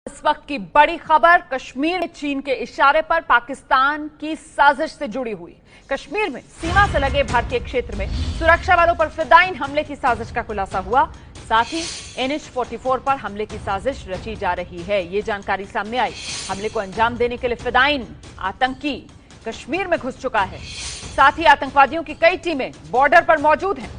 इस वक्त की बड़ी खबर कश्मीर में चीन के इशारे पर पाकिस्तान की साजिश से जुड़ी हुई। कश्मीर में सीमा से लगे भारतीय क्षेत्र में सुरक्षा बलों पर फिदायीन हमले की साजिश का खुलासा हुआ। साथ ही NH-44 पर हमले की साजिश रची जा रही है, ये जानकारी सामने आई। हमले को अंजाम देने के लिए फिदायीन आतंकी कश्मीर में घुस चुका है। साथ ही आतंकवादियों की कई टीमें बॉर्डर पर मौजूद हैं।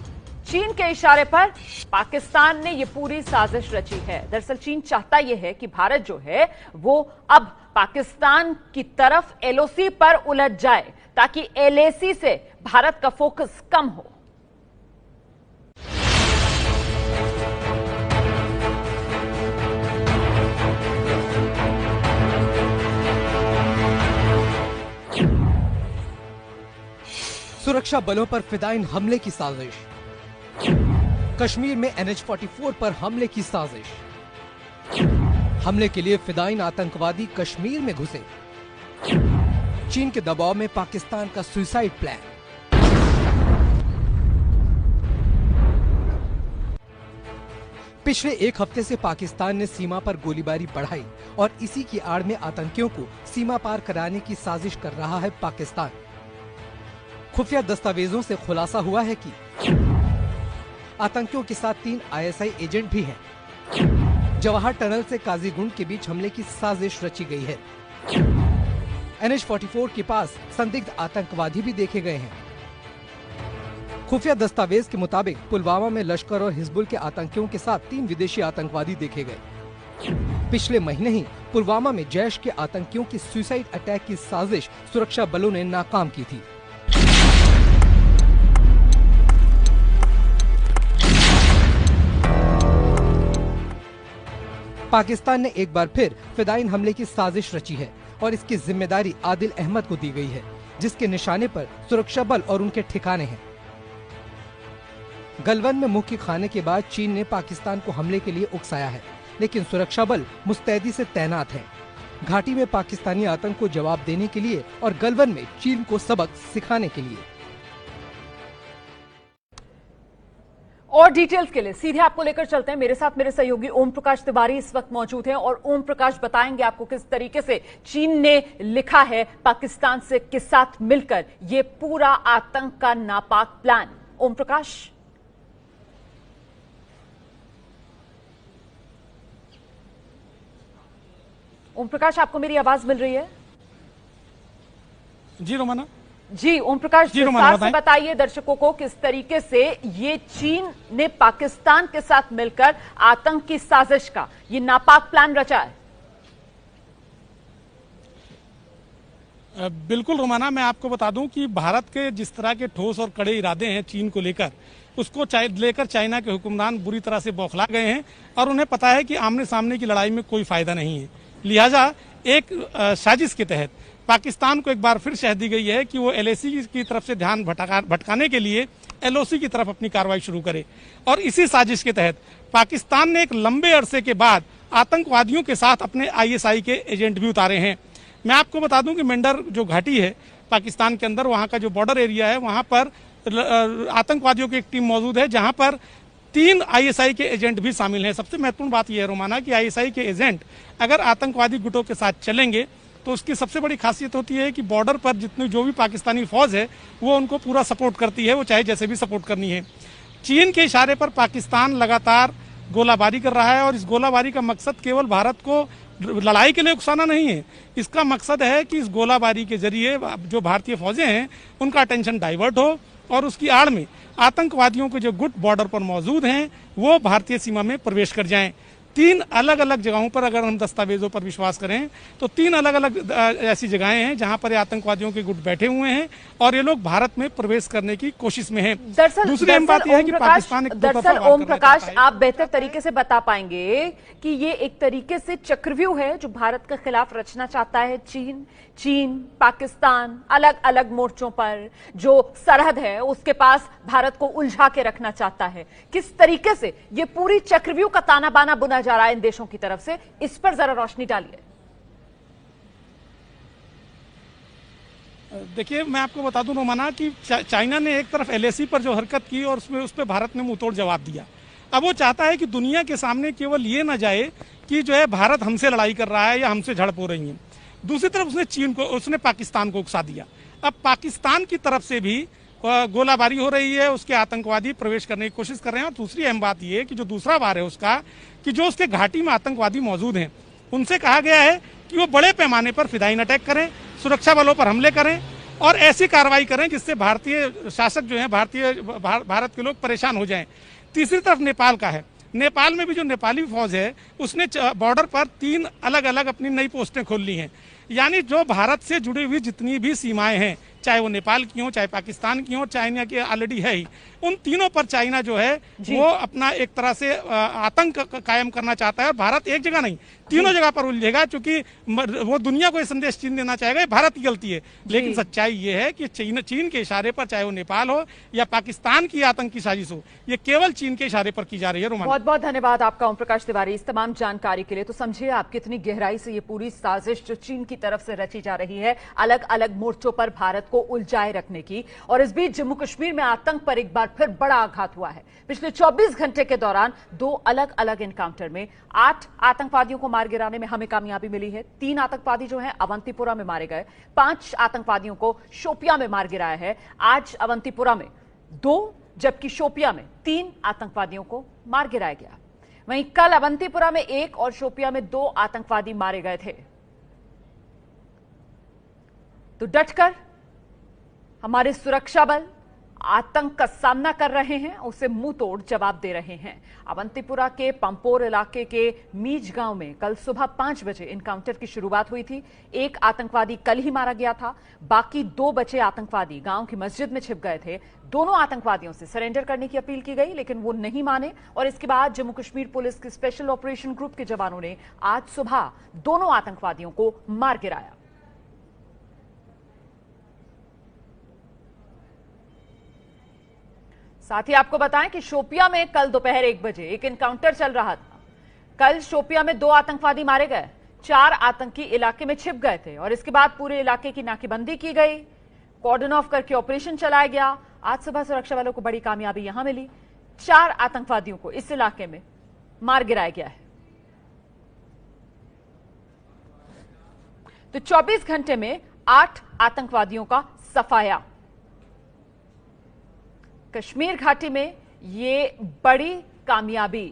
चीन के इशारे पर पाकिस्तान ने यह पूरी साजिश रची है। दरअसल चीन चाहता यह है कि भारत जो है वो अब पाकिस्तान की तरफ LOC पर उलझ जाए ताकि LAC से भारत का फोकस कम हो। सुरक्षा बलों पर फिदायीन हमले की साजिश। कश्मीर में NH-44 पर हमले की साजिश। हमले के लिए फिदायीन आतंकवादी कश्मीर में घुसे। चीन के दबाव में पाकिस्तान का सुसाइड प्लान। पिछले एक हफ्ते से पाकिस्तान ने सीमा पर गोलीबारी बढ़ाई और इसी की आड़ में आतंकियों को सीमा पार कराने की साजिश कर रहा है पाकिस्तान। खुफिया दस्तावेजों से खुलासा हुआ है कि आतंकियों के साथ 3 ISI एजेंट भी हैं। जवाहर टनल से काजीगुंड के बीच हमले की साजिश रची गई है। NH-44 के पास संदिग्ध आतंकवादी भी देखे गए हैं। खुफिया दस्तावेज के मुताबिक पुलवामा में लश्कर और हिजबुल के आतंकियों के साथ 3 विदेशी आतंकवादी देखे गए। पिछले महीने ही पुलवामा में जैश के आतंकियों की सुसाइड अटैक की साजिश सुरक्षा बलों ने नाकाम की थी। पाकिस्तान ने एक बार फिर फिदायीन हमले की साजिश रची है और इसकी जिम्मेदारी आदिल अहमद को दी गई है, जिसके निशाने पर सुरक्षा बल और उनके ठिकाने हैं। गलवान में मुख्य खाने के बाद चीन ने पाकिस्तान को हमले के लिए उकसाया है, लेकिन सुरक्षा बल मुस्तैदी से तैनात हैं। घाटी में पाकिस्तानी आतंक को जवाब देने के लिए और गलवान में चीन को सबक सिखाने के लिए। और डिटेल्स के लिए सीधे आपको लेकर चलते हैं। मेरे साथ मेरे सहयोगी ओम प्रकाश तिवारी इस वक्त मौजूद हैं और ओम प्रकाश बताएंगे आपको किस तरीके से चीन ने लिखा है पाकिस्तान से के साथ मिलकर ये पूरा आतंक का नापाक प्लान। ओम प्रकाश। ओम प्रकाश, आपको मेरी आवाज मिल रही है? जी रोमाना। जी ओम प्रकाश, विस्तार से बताइए दर्शकों को किस तरीके से ये चीन ने पाकिस्तान के साथ मिलकर आतंक की साजिश का ये नापाक प्लान रचा है। बिल्कुल रोमाना, मैं आपको बता दूं कि भारत के जिस तरह के ठोस और कड़े इरादे हैं चीन को लेकर, उसको लेकर चाइना के हुक्मरान बुरी तरह से बौखला गए हैं और उन्हें पता है कि आमने सामने की लड़ाई में कोई फायदा नहीं है। लिहाजा एक साजिश के तहत पाकिस्तान को एक बार फिर शह दी गई है कि वो LAC की तरफ से ध्यान भटकाने के लिए LOC की तरफ अपनी कार्रवाई शुरू करे। और इसी साजिश के तहत पाकिस्तान ने एक लंबे अरसे के बाद आतंकवादियों के साथ अपने ISI के एजेंट भी उतारे हैं। मैं आपको बता दूं कि मेंढर जो घाटी है पाकिस्तान के अंदर, वहां का जो बॉर्डर एरिया है, वहां पर आतंकवादियों की एक टीम मौजूद है जहां पर 3 ISI के एजेंट भी शामिल हैं। सबसे महत्वपूर्ण बात यह है रोमाना कि ISI के एजेंट अगर आतंकवादी गुटों के साथ चलेंगे तो उसकी सबसे बड़ी खासियत होती है कि बॉर्डर पर जितनी जो भी पाकिस्तानी फौज है वो उनको पूरा सपोर्ट करती है, वो चाहे जैसे भी सपोर्ट करनी है। चीन के इशारे पर पाकिस्तान लगातार गोलाबारी कर रहा है और इस गोलाबारी का मकसद केवल भारत को लड़ाई के लिए उकसाना नहीं है। इसका मकसद है कि इस गोलाबारी के जरिए जो भारतीय फौजें हैं उनका अटेंशन डाइवर्ट हो और उसकी आड़ में आतंकवादियों के जो गुट बॉर्डर पर मौजूद हैं वो भारतीय सीमा में प्रवेश कर जाएं। 3 अलग अलग जगहों पर अगर हम दस्तावेजों पर विश्वास करें तो 3 अलग अलग ऐसी जगहें हैं जहां पर आतंकवादियों के गुट बैठे हुए हैं और ये लोग भारत में प्रवेश करने की कोशिश में हैं। दूसरी अहम बात यह है कि पाकिस्तान दरअसल ओम प्रकाश, आप बेहतर तरीके से बता पाएंगे कि ये एक तरीके से चक्रव्यूह है जो भारत के खिलाफ रचना चाहता है चीन पाकिस्तान अलग अलग मोर्चों पर जो सरहद है उसके पास भारत को उलझा के रखना चाहता है। किस तरीके से ये पूरी चक्रव्यूह का ताना बाना बुना जा रहा है इन देशों की तरफ से, इस पर जरा रोशनी डालिए। देखिए, मैं आपको बता दूं रोमाना कि चाइना ने एक तरफ LAC पर जो हरकत की और उस पर भारत ने मुंहतोड़ जवाब दिया अब वो चाहता है कि दुनिया के सामने केवल ये ना जाए कि जो है भारत हमसे लड़ाई कर रहा है या हमसे झड़प हो रही है। दूसरी तरफ उसने पाकिस्तान को उकसा दिया। अब पाकिस्तान की तरफ से भी गोलाबारी हो रही है, उसके आतंकवादी प्रवेश करने की कोशिश कर रहे हैं। और दूसरी अहम बात यह कि जो दूसरा वार है उसका, कि जो उसके घाटी में आतंकवादी मौजूद हैं, उनसे कहा गया है कि वो बड़े पैमाने पर फिदायीन अटैक करें, सुरक्षा बलों पर हमले करें और ऐसी कार्रवाई करें जिससे भारतीय शासक जो है, भारत के लोग परेशान हो जाएं। तीसरी तरफ नेपाल का है। नेपाल में भी जो नेपाली फौज है उसने बॉर्डर पर 3 अलग अलग अपनी नई पोस्टें खोल ली हैं। यानी जो भारत से जुड़ी हुई जितनी भी सीमाएं हैं, चाहे वो नेपाल की हो, चाहे पाकिस्तान की हो, चाइना की ऑलरेडी है ही, उन तीनों पर चाइना जो है वो अपना एक तरह से आतंक कायम करना चाहता है। भारत एक जगह नहीं, तीनों जगह पर उलझेगा, क्योंकि वो दुनिया को ये संदेश चीन देना चाहेगा ये भारत की गलती है। लेकिन सच्चाई ये है कि चीन के इशारे पर, चाहे वो नेपाल हो या पाकिस्तान की आतंकी साजिश हो, ये केवल चीन के इशारे पर की जा रही है। बहुत बहुत धन्यवाद आपका ओम प्रकाश तिवारी इस तमाम जानकारी के लिए। तो समझिए आप कितनी गहराई से ये पूरी साजिश जो चीन की तरफ से रची जा रही है, अलग अलग मोर्चों पर भारत को उलझाए रखने की। और इस बीच जम्मू कश्मीर में आतंक पर एक बार फिर बड़ा आघात हुआ है। पिछले 24 घंटे के दौरान 2 अलग अलग एनकाउंटर में 8 आतंकवादियों को मार गिराने में हमें कामयाबी मिली है। 3 आतंकवादी जो हैं अवंतीपुरा में मारे गए, 5 आतंकवादियों को शोपियां में मार गिराया है। आज अवंतीपुरा में 2 जबकि शोपियां में 3 आतंकवादियों को मार गिराया गया। वहीं कल अवंतीपुरा में 1 और शोपियां में 2 आतंकवादी मारे गए थे। तो डटकर हमारे सुरक्षा बल आतंक का सामना कर रहे हैं, उसे मुंह तोड़ जवाब दे रहे हैं। अवंतीपुरा के पंपोर इलाके के मीज गांव में कल सुबह 5 बजे एनकाउंटर की शुरुआत हुई थी। 1 आतंकवादी कल ही मारा गया था, बाकी 2 बचे आतंकवादी गांव की मस्जिद में छिप गए थे। दोनों आतंकवादियों से सरेंडर करने की अपील की गई, लेकिन वो नहीं माने और इसके बाद जम्मू कश्मीर पुलिस के स्पेशल ऑपरेशन ग्रुप के जवानों ने आज सुबह दोनों आतंकवादियों को मार गिराया। साथ ही आपको बताएं कि शोपियां में कल दोपहर 1 बजे एक एनकाउंटर चल रहा था। कल शोपियां में 2 आतंकवादी मारे गए, 4 आतंकी इलाके में छिप गए थे और इसके बाद पूरे इलाके की नाकेबंदी की गई, कॉर्डन ऑफ करके ऑपरेशन चलाया गया। आज सुबह सुरक्षा बलों को बड़ी कामयाबी यहां मिली, 4 आतंकवादियों को इस इलाके में मार गिराया गया है। तो 24 घंटे में 8 आतंकवादियों का सफाया। कश्मीर घाटी में ये बड़ी कामयाबी